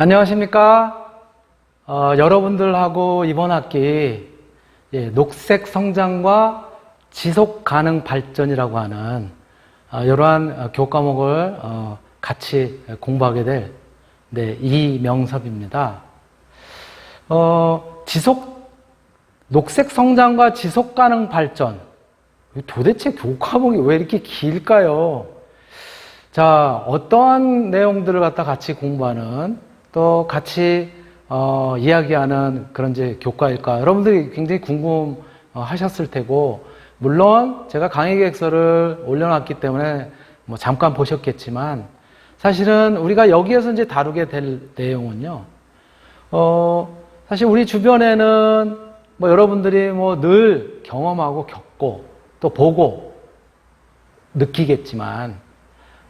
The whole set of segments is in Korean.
안녕하십니까? 여러분들하고 이번 학기 녹색 성장과 지속 가능 발전이라고 하는 이러한 교과목을 같이 공부하게 될 이명섭입니다. 녹색 성장과 지속 가능 발전. 도대체 교과목이 왜 이렇게 길까요? 자, 어떠한 내용들을 갖다 같이 공부하는 또 같이 이야기하는 그런 이제 교과일까? 여러분들이 굉장히 궁금하셨을 테고, 물론 제가 강의 계획서를 올려놨기 때문에 뭐 잠깐 보셨겠지만, 사실은 우리가 여기에서 이제 다루게 될 내용은요, 사실 우리 주변에는 뭐 여러분들이 뭐 늘 경험하고 겪고 또 보고 느끼겠지만,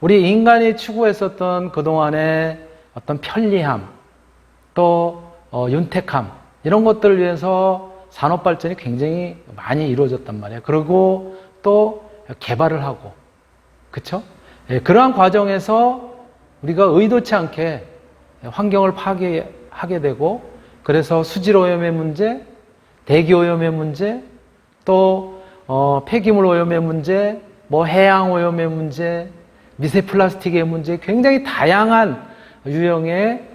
우리 인간이 추구했었던 그동안의 어떤 편리함, 또 윤택함, 이런 것들을 위해서 산업 발전이 굉장히 많이 이루어졌단 말이에요. 그리고 또 개발을 하고, 그쵸? 그러한 과정에서 우리가 의도치 않게 환경을 파괴하게 되고, 그래서 수질 오염의 문제, 대기 오염의 문제, 또 폐기물 오염의 문제, 뭐 해양 오염의 문제, 미세 플라스틱의 문제, 굉장히 다양한 유형의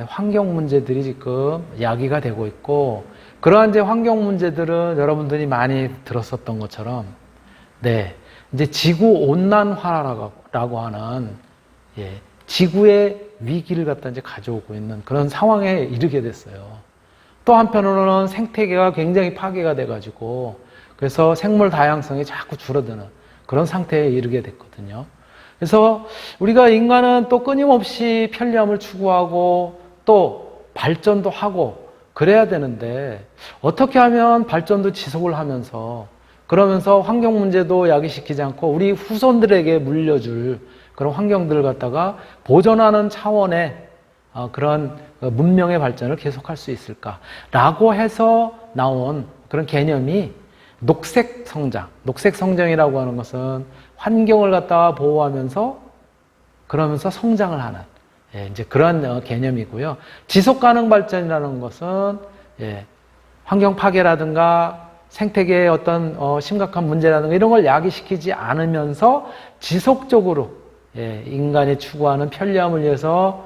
환경 문제들이 지금 야기가 되고 있고, 그러한 이제 환경 문제들은 여러분들이 많이 들었었던 것처럼, 이제 지구 온난화라고 하는, 지구의 위기를 갖다 이제 가져오고 있는 그런 상황에 이르게 됐어요. 또 한편으로는 생태계가 굉장히 파괴가 돼가지고, 그래서 생물 다양성이 자꾸 줄어드는 그런 상태에 이르게 됐거든요. 그래서 우리가 인간은 또 끊임없이 편리함을 추구하고 또 발전도 하고 그래야 되는데, 어떻게 하면 발전도 지속을 하면서, 그러면서 환경 문제도 야기시키지 않고 우리 후손들에게 물려줄 그런 환경들을 갖다가 보존하는 차원의 그런 문명의 발전을 계속할 수 있을까라고 해서 나온 그런 개념이 녹색 성장. 녹색 성장이라고 하는 것은 환경을 갖다가 보호하면서 그러면서 성장을 하는 이제 그런 개념이고요. 지속 가능 발전이라는 것은 환경 파괴라든가 생태계의 어떤 심각한 문제라든가 이런 걸 야기시키지 않으면서 지속적으로 인간이 추구하는 편리함을 위해서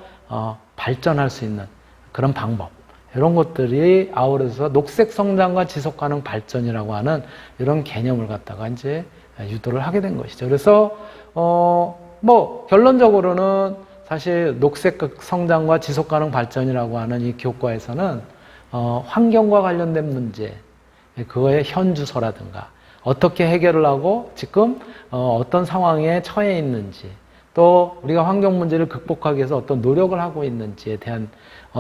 발전할 수 있는 그런 방법, 이런 것들이 아우러져서 녹색 성장과 지속 가능 발전이라고 하는 이런 개념을 갖다가 이제 유도를 하게 된 것이죠. 그래서 뭐 결론적으로는 사실 녹색 성장과 지속 가능 발전이라고 하는 이 교과에서는 환경과 관련된 문제, 그거의 현주소라든가 어떻게 해결을 하고 지금 어떤 상황에 처해 있는지, 또 우리가 환경 문제를 극복하기 위해서 어떤 노력을 하고 있는지에 대한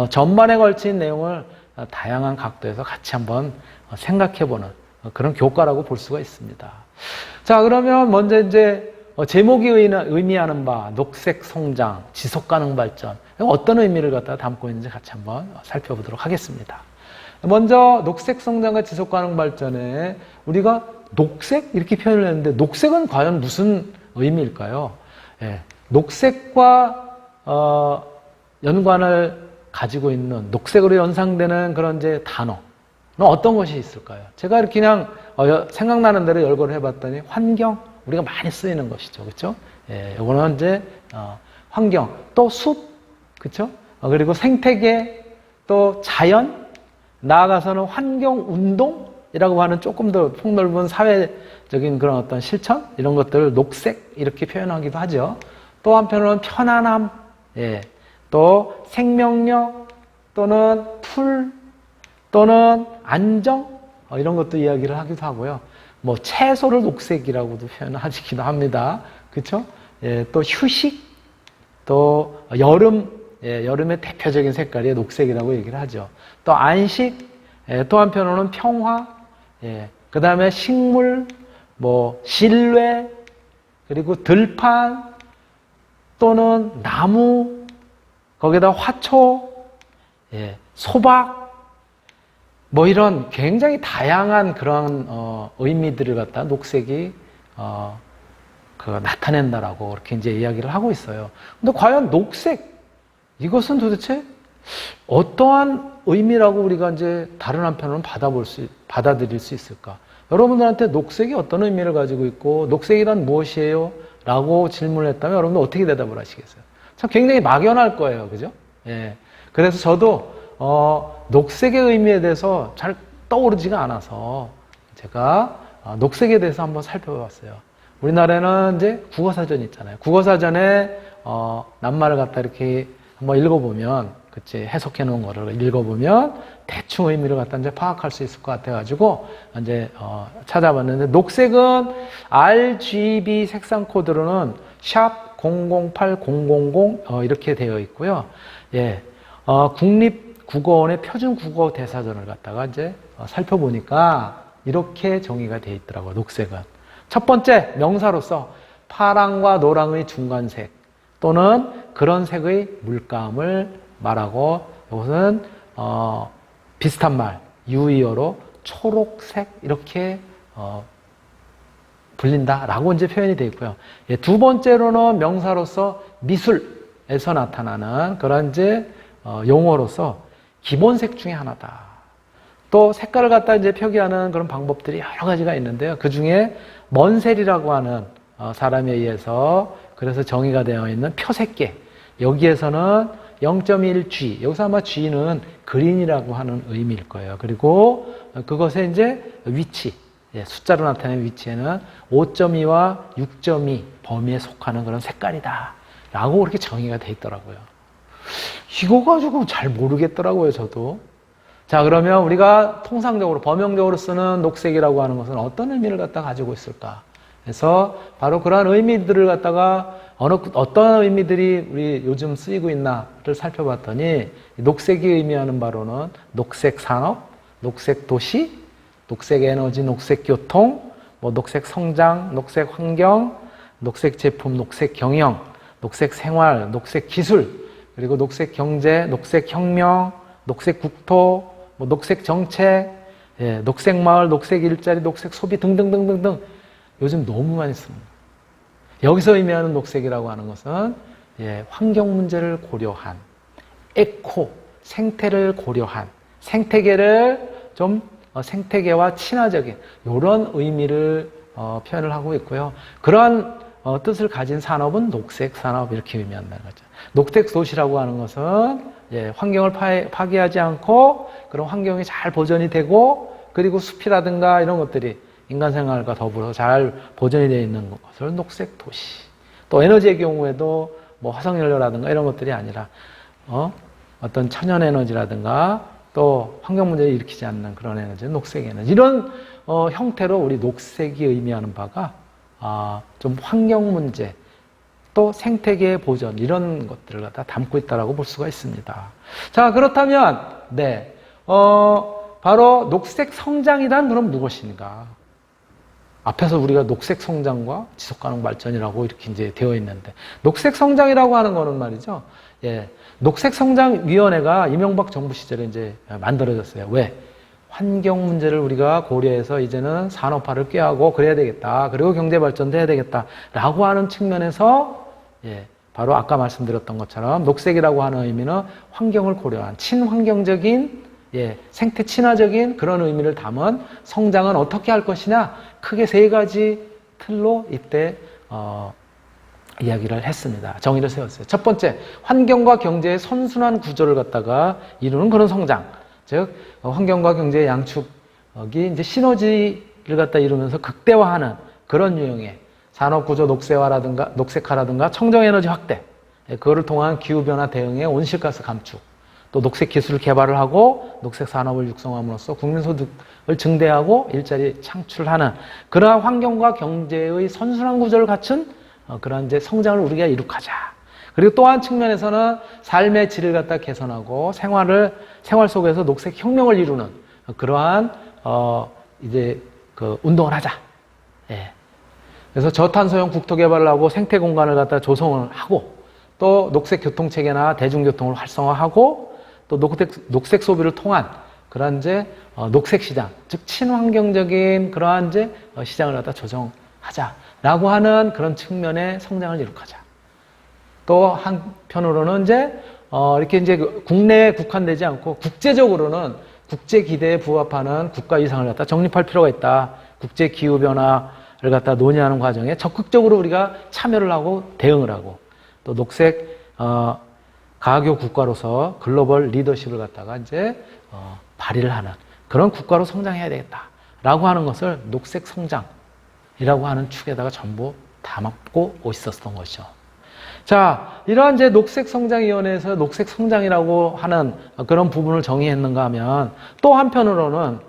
전반에 걸친 내용을 다양한 각도에서 같이 한번 생각해보는 그런 교과라고 볼 수가 있습니다. 자, 그러면 먼저 이제 제목이 의미하는 바 녹색 성장, 지속 가능 발전, 어떤 의미를 갖다 담고 있는지 같이 한번 살펴보도록 하겠습니다. 먼저 녹색 성장과 지속 가능 발전에 우리가 녹색 이렇게 표현을 했는데, 녹색은 과연 무슨 의미일까요? 녹색과 연관을 가지고 있는, 녹색으로 연상되는 그런 이제 단어는 어떤 것이 있을까요? 제가 이렇게 그냥 생각나는 대로 열거를 해봤더니 환경, 우리가 많이 쓰이는 것이죠, 그렇죠? 이거는 이제 환경, 또 숲, 그렇죠? 그리고 생태계, 또 자연, 나아가서는 환경 운동이라고 하는 조금 더 폭넓은 사회적인 그런 어떤 실천, 이런 것들을 녹색 이렇게 표현하기도 하죠. 또 한편으로는 편안함, 또 생명력, 또는 풀, 또는 안정, 이런 것도 이야기를 하기도 하고요. 뭐 채소를 녹색이라고도 표현하기도 합니다. 그렇죠? 또 휴식, 또 여름, 여름의 대표적인 색깔이 녹색이라고 얘기를 하죠. 또 안식, 또 한편으로는 평화, 그 다음에 식물, 뭐 실외, 그리고 들판, 또는 나무, 거기다 화초, 소박, 뭐 이런 굉장히 다양한 그런 의미들을 갖다 녹색이 나타낸다라고 그렇게 이제 이야기를 하고 있어요. 근데 과연 녹색, 이것은 도대체 어떠한 의미라고 우리가 이제 다른 한편으로는 받아들일 수 있을까? 여러분들한테 녹색이 어떤 의미를 가지고 있고, 녹색이란 무엇이에요? 라고 질문을 했다면 여러분들 어떻게 대답을 하시겠어요? 참 굉장히 막연할 거예요. 그죠? 예. 그래서 저도, 녹색의 의미에 대해서 잘 떠오르지가 않아서 제가 녹색에 대해서 한번 살펴봤어요. 우리나라에는 이제 국어사전이 있잖아요. 국어사전에, 낱말을 갖다 이렇게 한번 읽어보면, 그치, 해석해 놓은 거를 읽어보면 대충 의미를 갖다 이제 파악할 수 있을 것 같아가지고, 이제, 찾아봤는데, 녹색은 RGB 색상 코드로는 샵 008000, 이렇게 되어 있고요. 예, 국립국어원의 표준국어 대사전을 갖다가 이제 살펴보니까 이렇게 정의가 되어 있더라고요, 녹색은. 첫 번째, 명사로서 파랑과 노랑의 중간색 또는 그런 색의 물감을 말하고, 이것은 비슷한 말, 유의어로 초록색 이렇게 불린다라고 이제 표현이 되어 있고요. 예, 두 번째로는 명사로서 미술에서 나타나는 그런 이제 용어로서 기본색 중에 하나다. 또 색깔을 갖다 이제 표기하는 그런 방법들이 여러 가지가 있는데요. 그 중에 먼셀이라고 하는 사람에 의해서 그래서 정의가 되어 있는 표색계, 여기에서는 0.1G, 여기서 아마 G는 그린이라고 하는 의미일 거예요. 그리고 그것의 이제 위치, 숫자로 나타내는 위치에는 5.2와 6.2 범위에 속하는 그런 색깔이다 라고 그렇게 정의가 되어 있더라고요. 이거 가지고 잘 모르겠더라고요, 저도. 자, 그러면 우리가 통상적으로, 범용적으로 쓰는 녹색이라고 하는 것은 어떤 의미를 갖다 가지고 있을까? 그래서 바로 그러한 의미들을 갖다가 어떤 의미들이 우리 요즘 쓰이고 있나를 살펴봤더니, 녹색이 의미하는 바로는 녹색 산업, 녹색 도시, 녹색 에너지, 녹색 교통, 녹색 성장, 녹색 환경, 녹색 제품, 녹색 경영, 녹색 생활, 녹색 기술, 그리고 녹색 경제, 녹색 혁명, 녹색 국토, 녹색 정책, 예, 녹색 마을, 녹색 일자리, 녹색 소비 등등등등등 요즘 너무 많이 씁니다. 여기서 의미하는 녹색이라고 하는 것은 예, 환경 문제를 고려한 에코, 생태를 고려한 생태계를 좀 생태계와 친화적인 이런 의미를 표현을 하고 있고요. 그러한 뜻을 가진 산업은 녹색 산업 이렇게 의미한다는 거죠. 녹색 도시라고 하는 것은 예, 환경을 파괴하지 않고 그런 환경이 잘 보존이 되고 그리고 숲이라든가 이런 것들이 인간 생활과 더불어 잘 보존이 되어 있는 것을 녹색 도시. 또 에너지의 경우에도 뭐 화석연료라든가 이런 것들이 아니라 어떤 천연 에너지라든가 또 환경 문제를 일으키지 않는 그런 에너지, 녹색 에너지. 이런 형태로 우리 녹색이 의미하는 바가 좀 환경 문제, 또 생태계 보존 이런 것들을 갖다 담고 있다라고 볼 수가 있습니다. 자, 그렇다면 네, 바로 녹색 성장이란 그럼 무엇인가? 앞에서 우리가 녹색 성장과 지속가능 발전이라고 이렇게 이제 되어 있는데, 녹색 성장이라고 하는 거는 말이죠. 예, 녹색 성장위원회가 이명박 정부 시절에 이제 만들어졌어요. 왜? 환경 문제를 우리가 고려해서 이제는 산업화를 꾀하고 그래야 되겠다. 그리고 경제 발전도 해야 되겠다라고 하는 측면에서 예, 바로 아까 말씀드렸던 것처럼 녹색이라고 하는 의미는 환경을 고려한 친환경적인 예, 생태 친화적인 그런 의미를 담은 성장은 어떻게 할 것이냐? 크게 세 가지 틀로 이때 이야기를 했습니다. 정의를 세웠어요. 첫 번째, 환경과 경제의 선순환 구조를 갖다가 이루는 그런 성장. 즉, 환경과 경제의 양축이 이제 시너지를 갖다 이루면서 극대화하는 그런 유형의 산업구조 녹색화라든가 청정에너지 확대, 그거를 통한 기후변화 대응의 온실가스 감축, 또 녹색 기술을 개발을 하고 녹색 산업을 육성함으로써 국민소득을 증대하고 일자리 창출하는 그러한 환경과 경제의 선순환 구조를 갖춘 그런 이제 성장을 우리가 이룩하자. 그리고 또 한 측면에서는 삶의 질을 갖다 개선하고 생활 속에서 녹색 혁명을 이루는 그러한 이제 그 운동을 하자. 예. 그래서 저탄소형 국토 개발을 하고 생태 공간을 갖다 조성을 하고 또 녹색 교통체계나 대중교통을 활성화하고 또 녹색 소비를 통한 그러한 이제 녹색 시장, 즉 친환경적인 그러한 이제 시장을 갖다 조정하자라고 하는 그런 측면의 성장을 이룩하자. 또 한편으로는 이제 이렇게 이제 국내에 국한되지 않고 국제적으로는 국제 기대에 부합하는 국가 위상을 갖다 정립할 필요가 있다. 국제 기후 변화를 갖다 논의하는 과정에 적극적으로 우리가 참여를 하고 대응을 하고 또 녹색 가교 국가로서 글로벌 리더십을 갖다가 이제 발휘를 하는 그런 국가로 성장해야 되겠다라고 하는 것을 녹색 성장이라고 하는 축에다가 전부 담고 있었던 것이죠. 자, 이러한 이제 녹색성장위원회에서 녹색성장이라고 하는 그런 부분을 정의했는가 하면 또 한편으로는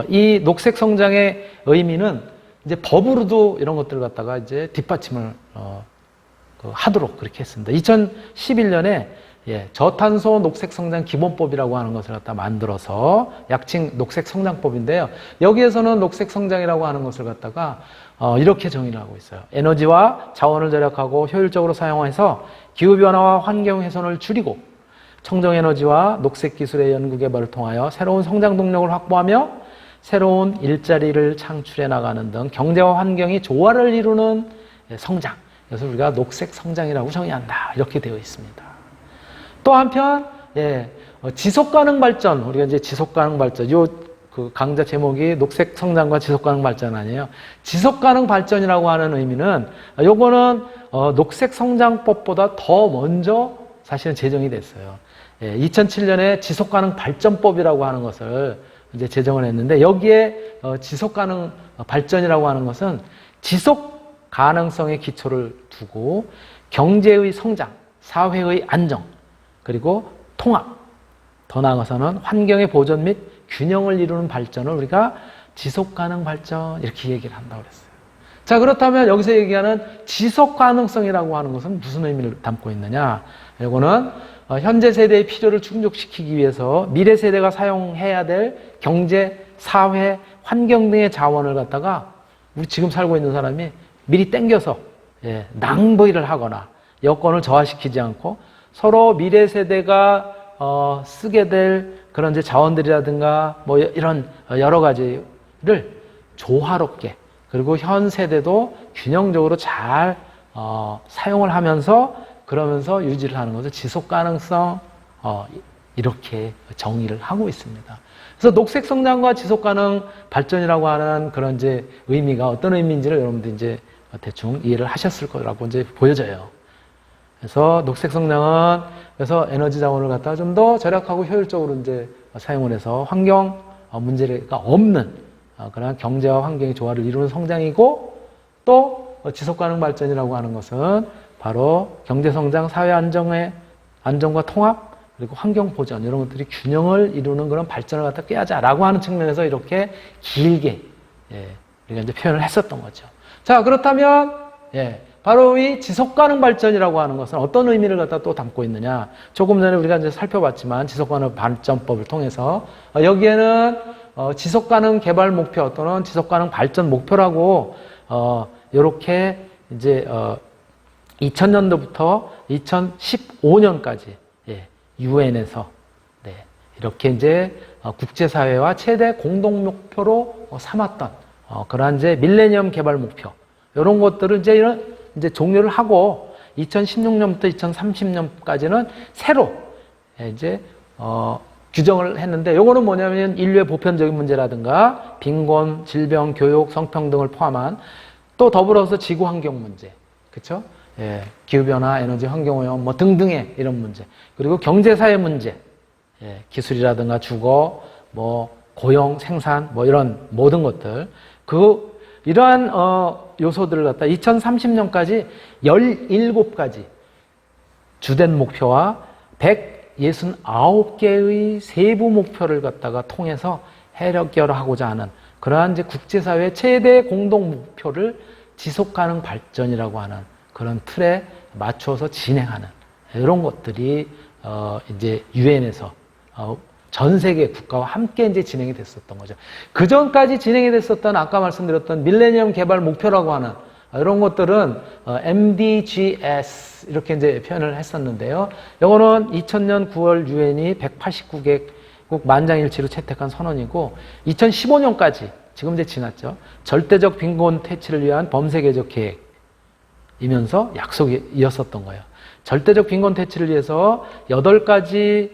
이 녹색성장의 의미는 이제 법으로도 이런 것들을 갖다가 이제 뒷받침을 하도록 그렇게 했습니다. 2011년에 저탄소 녹색성장 기본법이라고 하는 것을 갖다 만들어서 약칭 녹색성장법인데요. 여기에서는 녹색성장이라고 하는 것을 갖다가 이렇게 정의를 하고 있어요. 에너지와 자원을 절약하고 효율적으로 사용해서 기후변화와 환경훼손을 줄이고 청정에너지와 녹색기술의 연구개발을 통하여 새로운 성장 동력을 확보하며 새로운 일자리를 창출해 나가는 등 경제와 환경이 조화를 이루는 성장. 그래서 우리가 녹색성장이라고 정의한다. 이렇게 되어 있습니다. 또 한편, 지속가능 발전. 우리가 이제 지속가능 발전. 그 강좌 제목이 녹색 성장과 지속 가능 발전 아니에요. 지속 가능 발전이라고 하는 의미는 요거는 녹색 성장법보다 더 먼저 사실은 제정이 됐어요. 2007년에 지속 가능 발전법이라고 하는 것을 이제 제정을 했는데 여기에 지속 가능 발전이라고 하는 것은 지속 가능성의 기초를 두고 경제의 성장, 사회의 안정, 그리고 통합, 더 나아가서는 환경의 보존 및 균형을 이루는 발전을 우리가 지속가능 발전 이렇게 얘기를 한다고 그랬어요. 자, 그렇다면 여기서 얘기하는 지속가능성이라고 하는 것은 무슨 의미를 담고 있느냐? 이거는 현재 세대의 필요를 충족시키기 위해서 미래 세대가 사용해야 될 경제, 사회, 환경 등의 자원을 갖다가 우리 지금 살고 있는 사람이 미리 땡겨서 낭비를 하거나 여건을 저하시키지 않고 서로 미래 세대가 쓰게 될 그런 이제 자원들이라든가 뭐 이런 여러 가지를 조화롭게 그리고 현 세대도 균형적으로 잘 사용을 하면서 그러면서 유지를 하는 것을 지속 가능성 이렇게 정의를 하고 있습니다. 그래서 녹색 성장과 지속 가능 발전이라고 하는 그런 이제 의미가 어떤 의미인지를 여러분들 이제 대충 이해를 하셨을 거라고 이제 보여져요. 그래서 녹색 성장은 그래서 에너지 자원을 갖다가 좀 더 절약하고 효율적으로 이제 사용을 해서 환경 문제가 없는 그런 경제와 환경의 조화를 이루는 성장이고 또 지속 가능 발전이라고 하는 것은 바로 경제 성장, 사회 안정과 통합 그리고 환경 보전 이런 것들이 균형을 이루는 그런 발전을 갖다 꾀하자라고 하는 측면에서 이렇게 길게 우리가 이제 표현을 했었던 거죠. 자, 그렇다면 바로 이 지속 가능 발전이라고 하는 것은 어떤 의미를 갖다 또 담고 있느냐? 조금 전에 우리가 이제 살펴봤지만 지속 가능 발전법을 통해서 여기에는 지속 가능 개발 목표 또는 지속 가능 발전 목표라고 이렇게 이제 2000년도부터 2015년까지 유엔에서 이렇게 이제 국제사회와 최대 공동 목표로 삼았던 그러한 이제 밀레니엄 개발 목표 이런 것들을 이제 종료를 하고 2016년부터 2030년까지는 새로 이제 규정을 했는데 요거는 뭐냐면 인류의 보편적인 문제라든가 빈곤, 질병, 교육, 성평등을 포함한 또 더불어서 지구 환경 문제, 그렇죠? 기후변화, 에너지 환경오염 뭐 등등의 이런 문제 그리고 경제사회 문제, 기술이라든가 주거, 뭐 고용, 생산 뭐 이런 모든 것들 이러한 요소들을 갖다 2030년까지 17가지 주된 목표와 169개의 세부 목표를 갖다가 통해서 해결하고자 하는 그러한 이제 국제사회 최대 공동 목표를 지속 가능 발전이라고 하는 그런 틀에 맞춰서 진행하는 이런 것들이 이제 유엔에서 전 세계 국가와 함께 이제 진행이 됐었던 거죠. 그 전까지 진행이 됐었던 아까 말씀드렸던 밀레니엄 개발 목표라고 하는 이런 것들은 MDGs 이렇게 이제 표현을 했었는데요. 이거는 2000년 9월 유엔이 189개국 만장일치로 채택한 선언이고 2015년까지 지금 이제 지났죠. 절대적 빈곤 퇴치를 위한 범세계적 계획 이면서 약속이었었던 거예요. 절대적 빈곤 퇴치를 위해서 8가지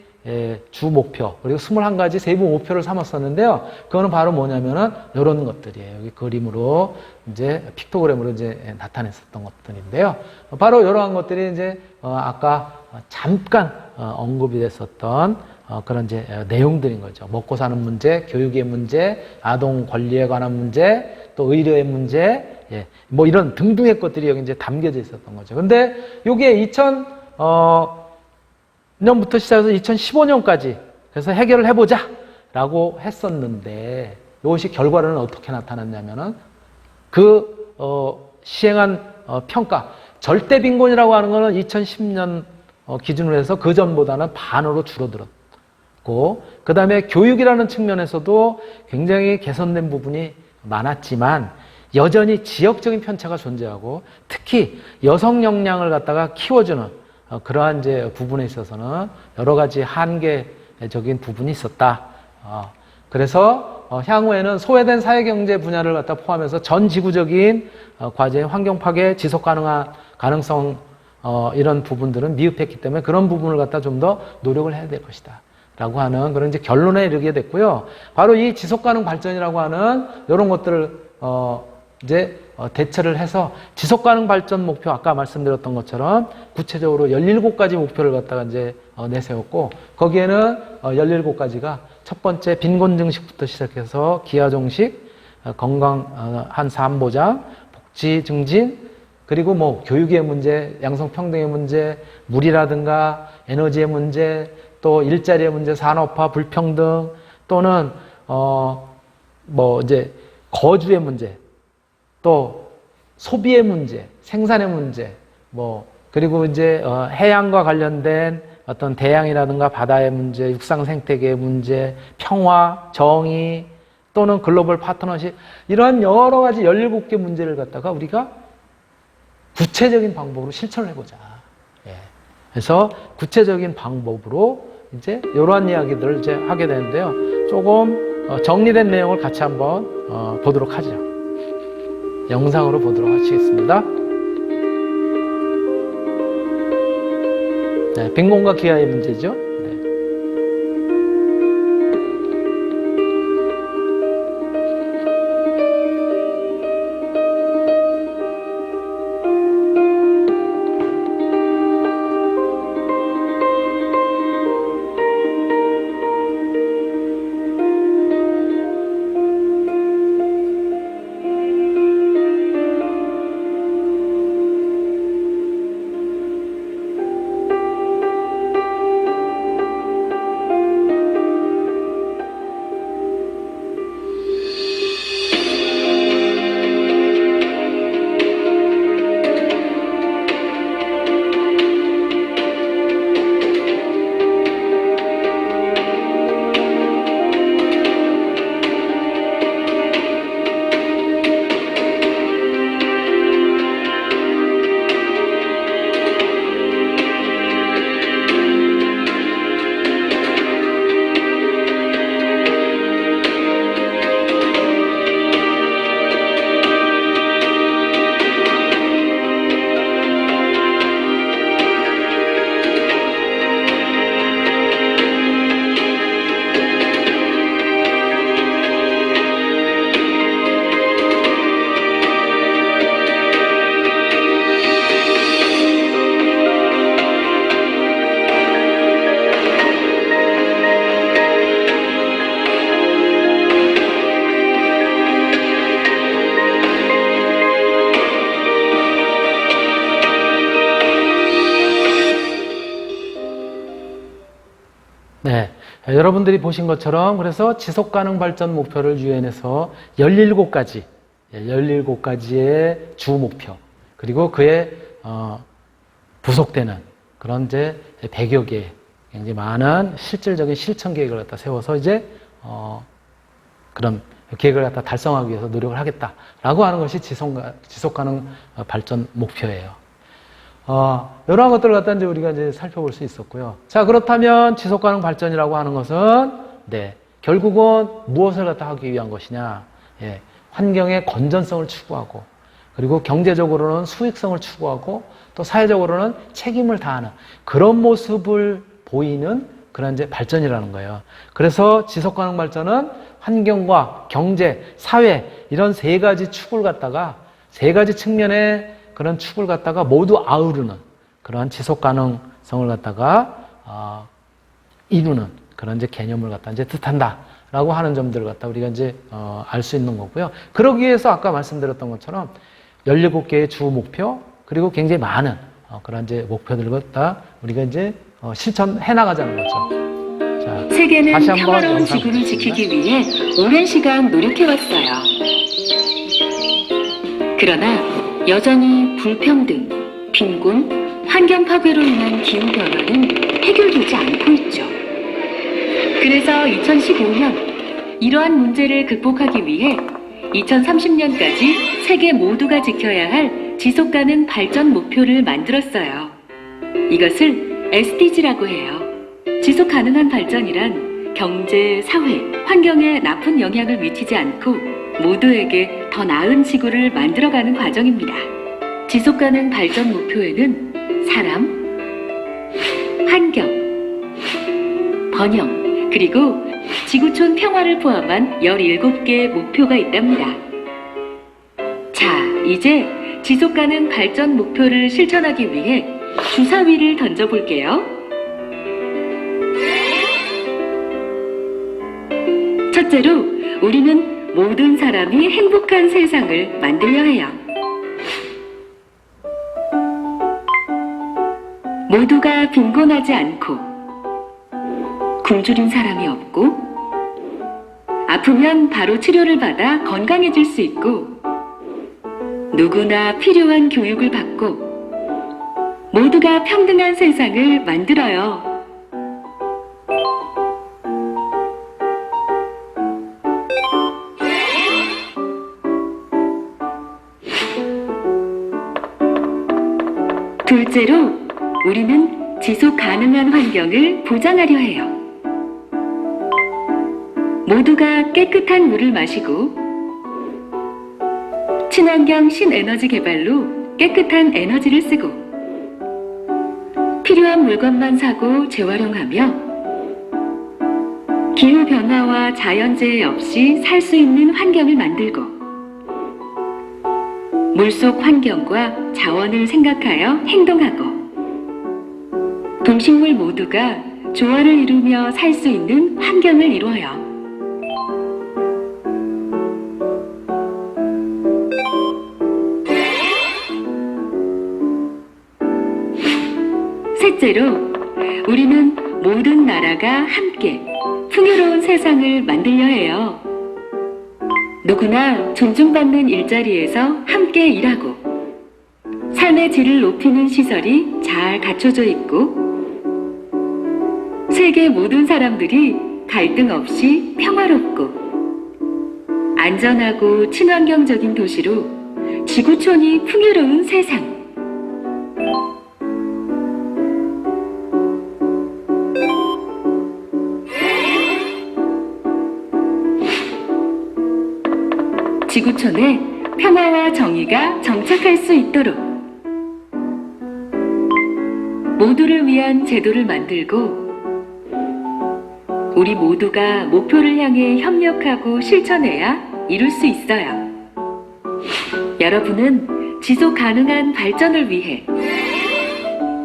주 목표, 그리고 21가지 세부 목표를 삼았었는데요. 그거는 바로 뭐냐면은 이런 것들이에요. 여기 그림으로 이제 픽토그램으로 이제 나타냈었던 것들인데요. 바로 이러한 것들이 이제 아까 잠깐 언급이 됐었던 그런 이제 내용들인 거죠. 먹고 사는 문제, 교육의 문제, 아동 권리에 관한 문제, 또 의료의 문제, 뭐 이런 등등의 것들이 여기 이제 담겨져 있었던 거죠. 근데 요게 2000년부터 시작해서 2015년까지 그래서 해결을 해보자 라고 했었는데 이것이 결과로는 어떻게 나타났냐면은 시행한 평가, 절대 빈곤이라고 하는 거는 2010년 기준으로 해서 그 전보다는 반으로 줄어들었고, 그 다음에 교육이라는 측면에서도 굉장히 개선된 부분이 많았지만 여전히 지역적인 편차가 존재하고, 특히 여성 역량을 갖다가 키워주는 그러한 이제 부분에 있어서는 여러 가지 한계적인 부분이 있었다. 그래서 향후에는 소외된 사회경제 분야를 갖다 포함해서 전 지구적인 과제, 환경 파괴, 지속 가능한 가능성 이런 부분들은 미흡했기 때문에 그런 부분을 갖다 좀 더 노력을 해야 될 것이다 라고 하는 그런 이제 결론에 이르게 됐고요. 바로 이 지속 가능 발전이라고 하는 이런 것들을 이제 대처를 해서 지속 가능 발전 목표, 아까 말씀드렸던 것처럼 구체적으로 17가지 목표를 갖다가 이제 내세웠고, 거기에는 17가지가 첫 번째 빈곤 증식부터 시작해서 기하 종식, 건강한 삶 보장, 복지 증진, 그리고 뭐 교육의 문제, 양성 평등의 문제, 물이라든가 에너지의 문제, 또 일자리의 문제, 산업화 불평등, 또는 뭐 이제 거주의 문제, 또 소비의 문제, 생산의 문제, 뭐 그리고 이제 해양과 관련된 어떤 대양이라든가 바다의 문제, 육상 생태계의 문제, 평화, 정의, 또는 글로벌 파트너십, 이러한 여러 가지 17개 문제를 갖다가 우리가 구체적인 방법으로 실천을 해보자. 그래서 구체적인 방법으로 이제 이러한 이야기들을 이제 하게 되는데요. 조금 정리된 내용을 같이 한번 보도록 하죠. 영상으로 보도록 하시겠습니다. 네, 빈곤과 기아의 문제죠. 네. 네, 여러분들이 보신 것처럼 그래서 지속가능 발전 목표를 유엔에서 17가지, 17가지의 주 목표, 그리고 그에 부속되는 그런 이제 100여 개 굉장히 많은 실질적인 실천 계획을 갖다 세워서 이제 그런 계획을 갖다 달성하기 위해서 노력을 하겠다라고 하는 것이 지속가능 발전 목표예요. 이러한 것들을 갖다 이제 우리가 이제 살펴볼 수 있었고요. 자, 그렇다면 지속가능 발전이라고 하는 것은, 네, 결국은 무엇을 갖다 하기 위한 것이냐? 환경의 건전성을 추구하고, 그리고 경제적으로는 수익성을 추구하고 또 사회적으로는 책임을 다하는 그런 모습을 보이는 그런 이제 발전이라는 거예요. 그래서 지속가능 발전은 환경과 경제, 사회 이런 세 가지 축을 갖다가 세 가지 측면의 그런 축을 갖다가 모두 아우르는 그런 지속가능성을 갖다가 이루는 그런 이제 개념을 갖다 이제 뜻한다라고 하는 점들을 갖다 우리가 이제 알 수 있는 거고요. 그러기 위해서 아까 말씀드렸던 것처럼 17개의 주 목표 그리고 굉장히 많은 그런 이제 목표들을 갖다 우리가 이제 실천해 나가자는 거죠. 자, 세계는 다시 한번 평화로운 영상 지구를 보겠습니다. 지키기 위해 오랜 시간 노력해왔어요. 그러나 여전히 불평등, 빈곤, 환경 파괴로 인한 기후 변화는 해결되지 않고 있죠. 그래서 2015년 이러한 문제를 극복하기 위해 2030년까지 세계 모두가 지켜야 할 지속가능 발전 목표를 만들었어요. 이것을 SDG라고 해요. 지속 가능한 발전이란 경제, 사회, 환경에 나쁜 영향을 미치지 않고 모두에게 더 나은 지구를 만들어가는 과정입니다. 지속 가능 발전 목표에는 사람, 환경, 번영, 그리고 지구촌 평화를 포함한 17개의 목표가 있답니다. 자, 이제 지속 가능 발전 목표를 실천하기 위해 주사위를 던져볼게요. 첫째로, 우리는 모든 사람이 행복한 세상을 만들려 해요. 모두가 빈곤하지 않고, 굶주린 사람이 없고, 아프면 바로 치료를 받아 건강해질 수 있고, 누구나 필요한 교육을 받고, 모두가 평등한 세상을 만들어요. 둘째로, 우리는 지속 가능한 환경을 보장하려 해요. 모두가 깨끗한 물을 마시고, 친환경 신에너지 개발로 깨끗한 에너지를 쓰고, 필요한 물건만 사고 재활용하며, 기후변화와 자연재해 없이 살 수 있는 환경을 만들고, 물속 환경과 자원을 생각하여 행동하고, 동식물 모두가 조화를 이루며 살 수 있는 환경을 이루어요. 셋째로, 우리는 모든 나라가 함께 풍요로운 세상을 만들려 해요. 누구나 존중받는 일자리에서 함께 일하고, 삶의 질을 높이는 시설이 잘 갖춰져 있고, 세계 모든 사람들이 갈등 없이 평화롭고, 안전하고 친환경적인 도시로 지구촌이 풍요로운 세상. 지구촌에 평화와 정의가 정착할 수 있도록 모두를 위한 제도를 만들고, 우리 모두가 목표를 향해 협력하고 실천해야 이룰 수 있어요. 여러분은 지속 가능한 발전을 위해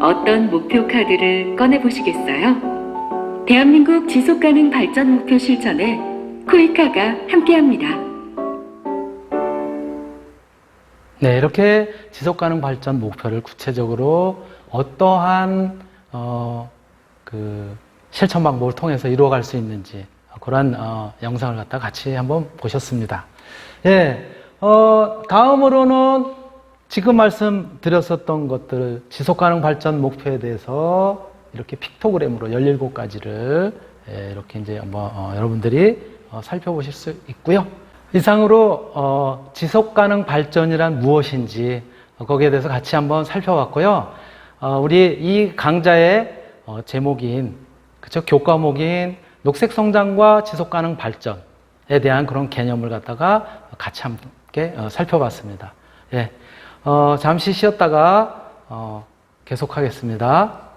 어떤 목표 카드를 꺼내보시겠어요? 대한민국 지속 가능 발전 목표 실천에 코이카가 함께합니다. 네, 이렇게 지속가능 발전 목표를 구체적으로 어떠한 실천 방법을 통해서 이루어갈 수 있는지 그런 영상을 갖다 같이 한번 보셨습니다. 예, 다음으로는 지금 말씀드렸었던 것들 지속가능 발전 목표에 대해서 이렇게 픽토그램으로 17가지를 이렇게 이제 한번 여러분들이 살펴보실 수 있고요. 이상으로 지속가능 발전이란 무엇인지 거기에 대해서 같이 한번 살펴봤고요. 우리 이 강좌의 제목인 그쵸 교과목인 녹색 성장과 지속가능 발전에 대한 그런 개념을 갖다가 같이 함께 살펴봤습니다. 예. 잠시 쉬었다가 계속하겠습니다.